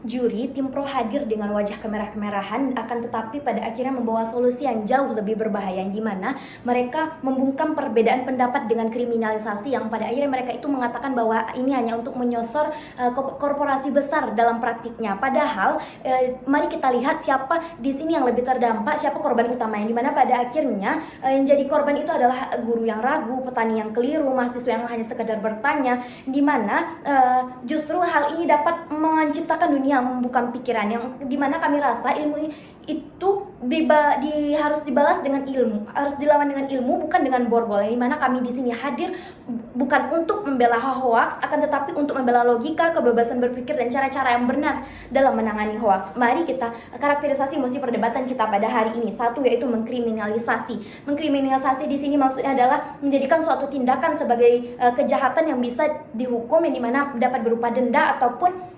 Juri, tim pro hadir dengan wajah kemerah-kemerahan, akan tetapi pada akhirnya membawa solusi yang jauh lebih berbahaya, yang dimana mereka membungkam perbedaan pendapat dengan kriminalisasi, yang pada akhirnya mereka itu mengatakan bahwa ini hanya untuk menyosor korporasi besar dalam praktiknya. Padahal mari kita lihat siapa di sini yang lebih terdampak, siapa korban utama, yang dimana pada akhirnya yang jadi korban itu adalah guru yang ragu, petani yang keliru, mahasiswa yang hanya sekedar bertanya, dimana justru hal ini dapat menciptakan dunia yang membuka pikiran, yang dimana kami rasa ilmu itu harus dibalas dengan ilmu, harus dilawan dengan ilmu, bukan dengan borgol. Yang dimana kami di sini hadir bukan untuk membela hoax, akan tetapi untuk membela logika, kebebasan berpikir, dan cara-cara yang benar dalam menangani hoax. Mari kita karakterisasi mosi perdebatan kita pada hari ini. Satu, yaitu mengkriminalisasi. Mengkriminalisasi di sini maksudnya adalah menjadikan suatu tindakan sebagai kejahatan yang bisa dihukum, yang dimana dapat berupa denda ataupun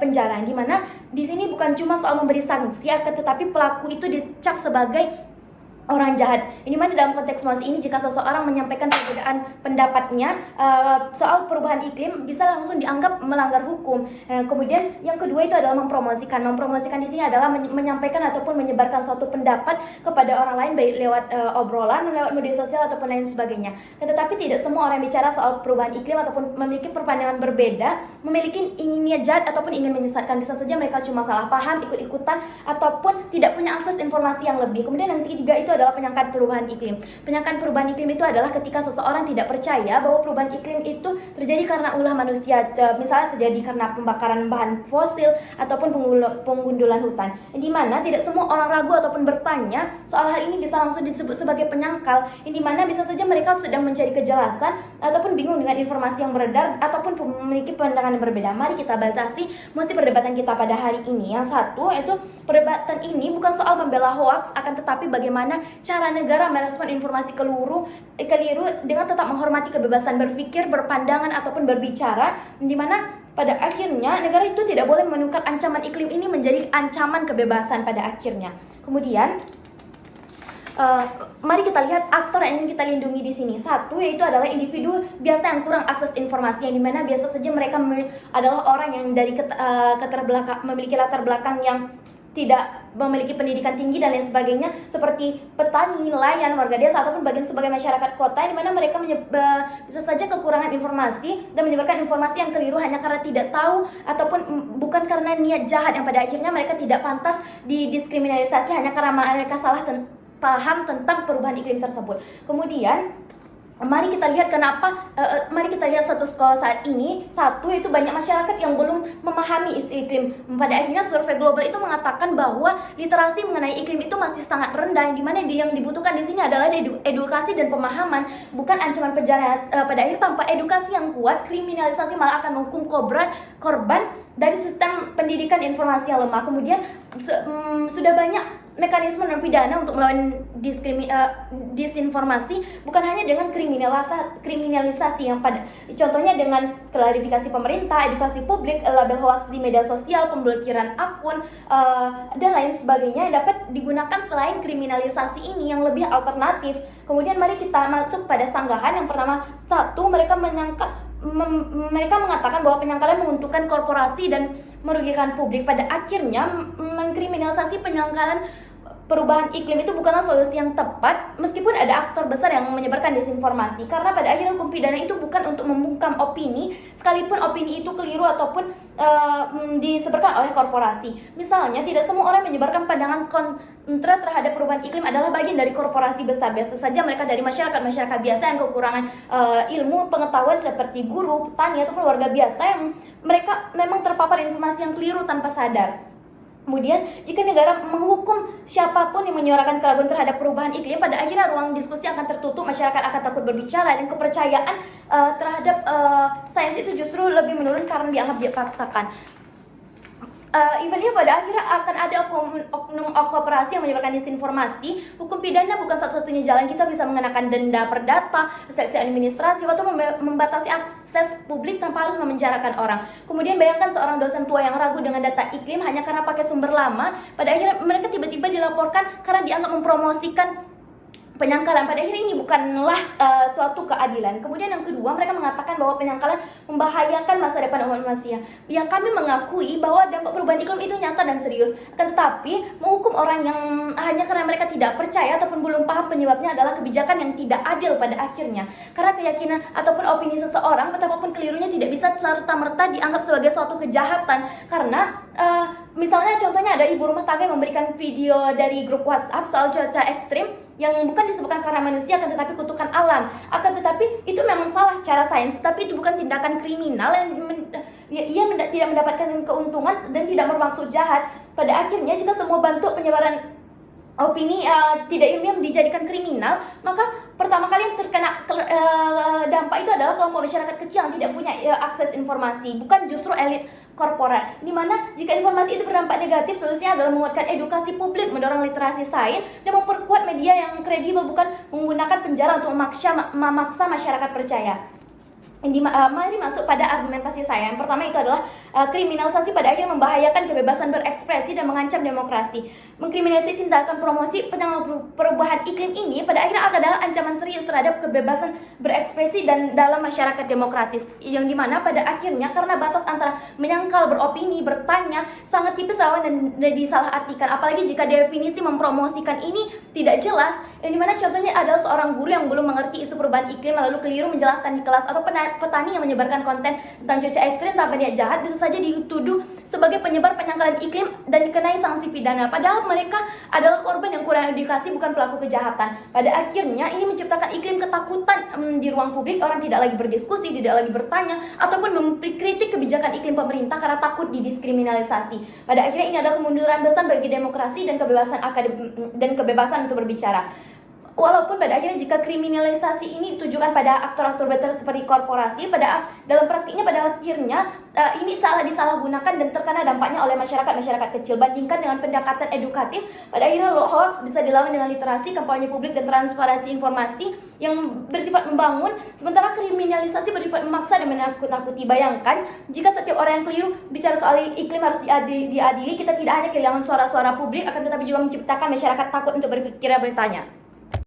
penjara, di mana di sini bukan cuma soal memberi sanksi, tetapi pelaku itu dicap sebagai orang jahat. Ini mana dalam konteks mosi ini, jika seseorang menyampaikan perbedaan pendapatnya soal perubahan iklim, bisa langsung dianggap melanggar hukum. Kemudian yang kedua itu adalah mempromosikan. Mempromosikan di sini adalah menyampaikan ataupun menyebarkan suatu pendapat kepada orang lain, baik lewat obrolan, lewat media sosial ataupun lain sebagainya. Tetapi tidak semua orang bicara soal perubahan iklim ataupun memiliki perpandangan berbeda, memiliki ingin niat jahat ataupun ingin menyesatkan. Bisa saja mereka cuma salah paham, ikut-ikutan, ataupun tidak punya akses informasi yang lebih. Kemudian yang ketiga itu adalah penyangkaan perubahan iklim. Penyangkaan perubahan iklim itu adalah ketika seseorang tidak percaya bahwa perubahan iklim itu terjadi karena ulah manusia, misalnya terjadi karena pembakaran bahan fosil ataupun penggundulan hutan. Di mana tidak semua orang ragu ataupun bertanya soal hal ini bisa langsung disebut sebagai penyangkal, di mana bisa saja mereka sedang mencari kejelasan ataupun bingung dengan informasi yang beredar ataupun memiliki pandangan yang berbeda. Mari kita batasi mesti perdebatan kita pada hari ini. Yang satu, yaitu perdebatan ini bukan soal membela hoax, akan tetapi bagaimana cara negara merespon informasi keliru dengan tetap menghormati kebebasan berpikir, berpandangan ataupun berbicara, di mana pada akhirnya negara itu tidak boleh menukar ancaman iklim ini menjadi ancaman kebebasan pada akhirnya. Kemudian mari kita lihat aktor yang ingin kita lindungi di sini. Satu, yaitu adalah individu biasa yang kurang akses informasi, yang dimana biasa saja mereka adalah orang yang dari memiliki latar belakang yang tidak memiliki pendidikan tinggi dan lain sebagainya, seperti petani, nelayan, warga desa ataupun bagian sebagai masyarakat kota, di mana mereka bisa saja kekurangan informasi dan menyebarkan informasi yang keliru hanya karena tidak tahu ataupun bukan karena niat jahat, yang pada akhirnya mereka tidak pantas didiskriminalisasi hanya karena mereka salah paham tentang perubahan iklim tersebut. Kemudian mari kita lihat mari kita lihat status quo saat ini. Satu, yaitu banyak masyarakat yang belum memahami isu iklim. Pada akhirnya survei global itu mengatakan bahwa literasi mengenai iklim itu masih sangat rendah, yang dimana yang dibutuhkan di sini adalah edukasi dan pemahaman, bukan ancaman penjara. Pada akhirnya tanpa edukasi yang kuat, kriminalisasi malah akan menghukum korban dari sistem pendidikan informasi yang lemah. Kemudian sudah banyak mekanisme non pidana untuk melawan disinformasi, bukan hanya dengan kriminalisasi yang contohnya dengan klarifikasi pemerintah, edukasi publik, label hoax di media sosial, pemblokiran akun, dan lain sebagainya yang dapat digunakan selain kriminalisasi ini yang lebih alternatif. Kemudian mari kita masuk pada sanggahan. Yang pertama, satu, mereka mengatakan bahwa penyangkalan menguntungkan korporasi dan merugikan publik. Pada akhirnya mengkriminalisasi penyangkalan perubahan iklim itu bukanlah solusi yang tepat, meskipun ada aktor besar yang menyebarkan desinformasi, karena pada akhirnya hukum pidana itu bukan untuk membungkam opini, sekalipun opini itu keliru ataupun disebarkan oleh korporasi. Misalnya, tidak semua orang menyebarkan pandangan kontra terhadap perubahan iklim adalah bagian dari korporasi besar. Biasa saja mereka dari masyarakat biasa yang kekurangan ilmu pengetahuan, seperti guru, petani, ataupun warga biasa yang mereka memang terpapar informasi yang keliru tanpa sadar. Kemudian, jika negara menghukum siapapun yang menyuarakan keraguan terhadap perubahan iklim, pada akhirnya ruang diskusi akan tertutup, masyarakat akan takut berbicara, dan kepercayaan terhadap sains itu justru lebih menurun karena dianggap dipaksakan. Ibaratnya pada akhirnya akan ada oknum kooperasi yang menyebarkan disinformasi. Hukum pidana bukan satu-satunya jalan. Kita bisa mengenakan denda perdata, sanksi administrasi, atau membatasi akses publik tanpa harus memenjarakan orang. Kemudian bayangkan seorang dosen tua yang ragu dengan data iklim hanya karena pakai sumber lama. Pada akhirnya mereka tiba-tiba dilaporkan karena dianggap mempromosikan penyangkalan. Pada akhirnya ini bukanlah suatu keadilan. Kemudian yang kedua, mereka mengatakan bahwa penyangkalan membahayakan masa depan umat manusia. Ya, kami mengakui bahwa dampak perubahan iklim itu nyata dan serius. Akan tetapi, menghukum orang yang hanya karena mereka tidak percaya ataupun belum paham penyebabnya adalah kebijakan yang tidak adil pada akhirnya. Karena keyakinan ataupun opini seseorang, betapapun kelirunya, tidak bisa serta-merta dianggap sebagai suatu kejahatan. Karena misalnya contohnya ada ibu rumah tangga yang memberikan video dari grup WhatsApp soal cuaca ekstrim yang bukan disebabkan karena manusia, akan tetapi kutukan alam. Akan tetapi itu memang salah secara sains, tapi itu bukan tindakan kriminal yang ia tidak mendapatkan keuntungan dan tidak bermaksud jahat. Pada akhirnya, jika semua bentuk penyebaran opini tidak ilmiah dijadikan kriminal, maka pertama kali yang terkena dampak itu adalah kelompok masyarakat kecil yang tidak punya akses informasi, bukan justru elit korporat. Dimana jika informasi itu berdampak negatif, solusinya adalah menguatkan edukasi publik, mendorong literasi sains, dan memperkuat media yang kredibel, bukan menggunakan penjara untuk memaksa masyarakat percaya. Mari masuk pada argumentasi saya. Yang pertama itu adalah kriminalisasi pada akhirnya membahayakan kebebasan berekspresi dan mengancam demokrasi. Mengkriminalisasi tindakan promosi perubahan iklim ini pada akhirnya adalah ancaman serius terhadap kebebasan berekspresi dan dalam masyarakat demokratis, yang dimana pada akhirnya karena batas antara menyangkal, beropini, bertanya sangat tipis, rawan dan disalahartikan. Apalagi jika definisi mempromosikan ini tidak jelas, yang dimana contohnya adalah seorang guru yang belum mengerti isu perubahan iklim lalu keliru menjelaskan di kelas, atau petani yang menyebarkan konten tentang cuaca ekstrim tanpa niat jahat bisa saja dituduh sebagai penyebar penyangkalan iklim dan dikenai sanksi pidana, padahal mereka adalah korban yang kurang edukasi, bukan pelaku kejahatan. Pada akhirnya ini menciptakan iklim ketakutan di ruang publik. Orang tidak lagi berdiskusi, tidak lagi bertanya ataupun mengkritik kebijakan iklim pemerintah karena takut didiskriminalisasi. Pada akhirnya ini adalah kemunduran besar bagi demokrasi dan kebebasan untuk berbicara. Walaupun pada akhirnya jika kriminalisasi ini ditujukan pada aktor-aktor besar seperti korporasi, dalam praktiknya pada akhirnya ini disalahgunakan dan terkena dampaknya oleh masyarakat kecil. Bandingkan dengan pendekatan edukatif, pada akhirnya hoax bisa dilawan dengan literasi, kampanye publik, dan transparansi informasi yang bersifat membangun, sementara kriminalisasi bersifat memaksa dan menakut-nakuti. Bayangkan jika setiap orang yang keliru bicara soal iklim harus diadili, kita tidak hanya kehilangan suara-suara publik, akan tetapi juga menciptakan masyarakat takut untuk berpikir dan bertanya.